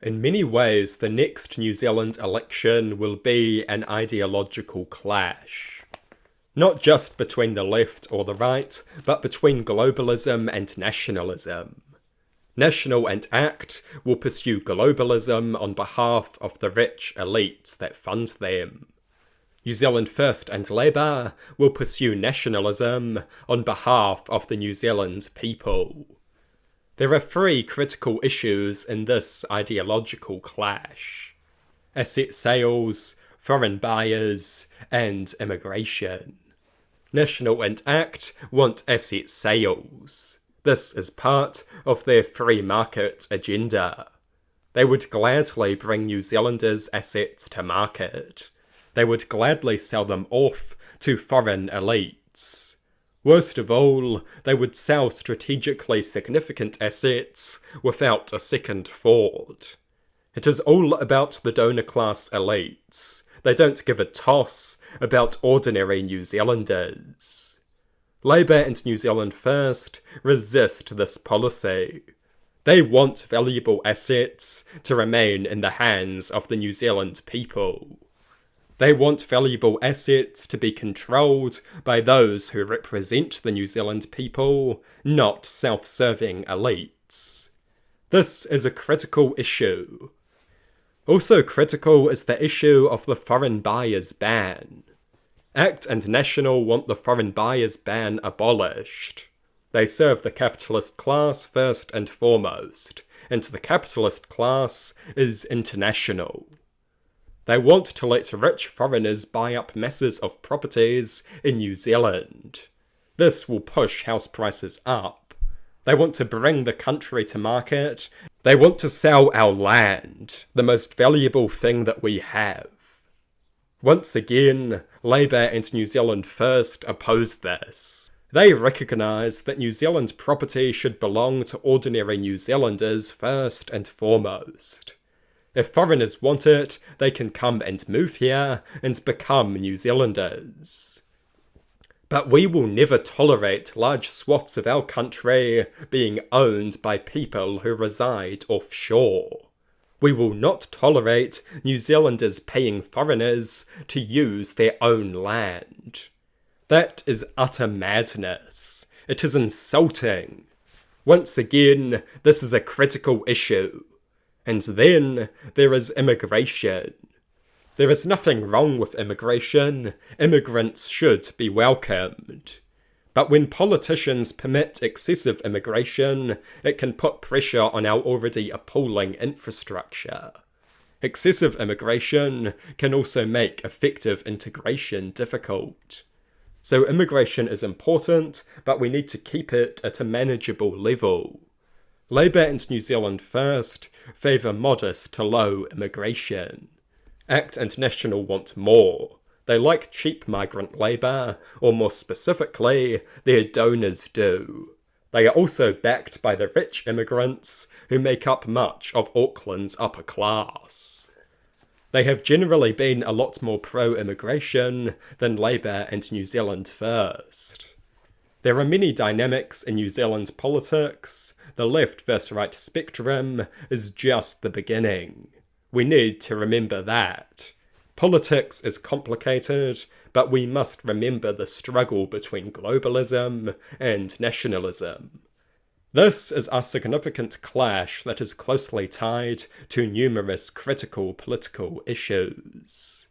In many ways, the next New Zealand election will be an ideological clash. Not just between the left or the right, but between globalism and nationalism. National and ACT will pursue globalism on behalf of the rich elites that fund them. New Zealand First and Labour will pursue nationalism on behalf of the New Zealand people. There are three critical issues in this ideological clash: asset sales, foreign buyers, and immigration. National and ACT want asset sales. This is part of their free market agenda. They would gladly bring New Zealanders' assets to market. They would gladly sell them off to foreign elites. Worst of all, they would sell strategically significant assets without a second thought. It is all about the donor class elites. They don't give a toss about ordinary New Zealanders. Labour and New Zealand First resist this policy. They want valuable assets to remain in the hands of the New Zealand people. They want valuable assets to be controlled by those who represent the New Zealand people, not self-serving elites. This is a critical issue. Also critical is the issue of the foreign buyers ban. ACT and National want the foreign buyers ban abolished. They serve the capitalist class first and foremost, and the capitalist class is international. They want to let rich foreigners buy up masses of properties in New Zealand. This will push house prices up. They want to bring the country to market. They want to sell our land, the most valuable thing that we have. Once again, Labour and New Zealand First oppose this. They recognise that New Zealand property should belong to ordinary New Zealanders first and foremost. If foreigners want it, they can come and move here and become New Zealanders. But we will never tolerate large swaths of our country being owned by people who reside offshore. We will not tolerate New Zealanders paying foreigners to use their own land. That is utter madness. It is insulting. Once again, this is a critical issue. And then there is immigration. There is nothing wrong with immigration. Immigrants should be welcomed. But when politicians permit excessive immigration, it can put pressure on our already appalling infrastructure. Excessive immigration can also make effective integration difficult. So immigration is important, but we need to keep it at a manageable level. Labour and New Zealand First favour modest to low immigration. ACT and National want more. They like cheap migrant labour, or more specifically, their donors do. They are also backed by the rich immigrants who make up much of Auckland's upper class. They have generally been a lot more pro-immigration than Labour and New Zealand First. There are many dynamics in New Zealand politics. The left versus right spectrum is just the beginning. We need to remember that. Politics is complicated, but we must remember the struggle between globalism and nationalism. This is a significant clash that is closely tied to numerous critical political issues.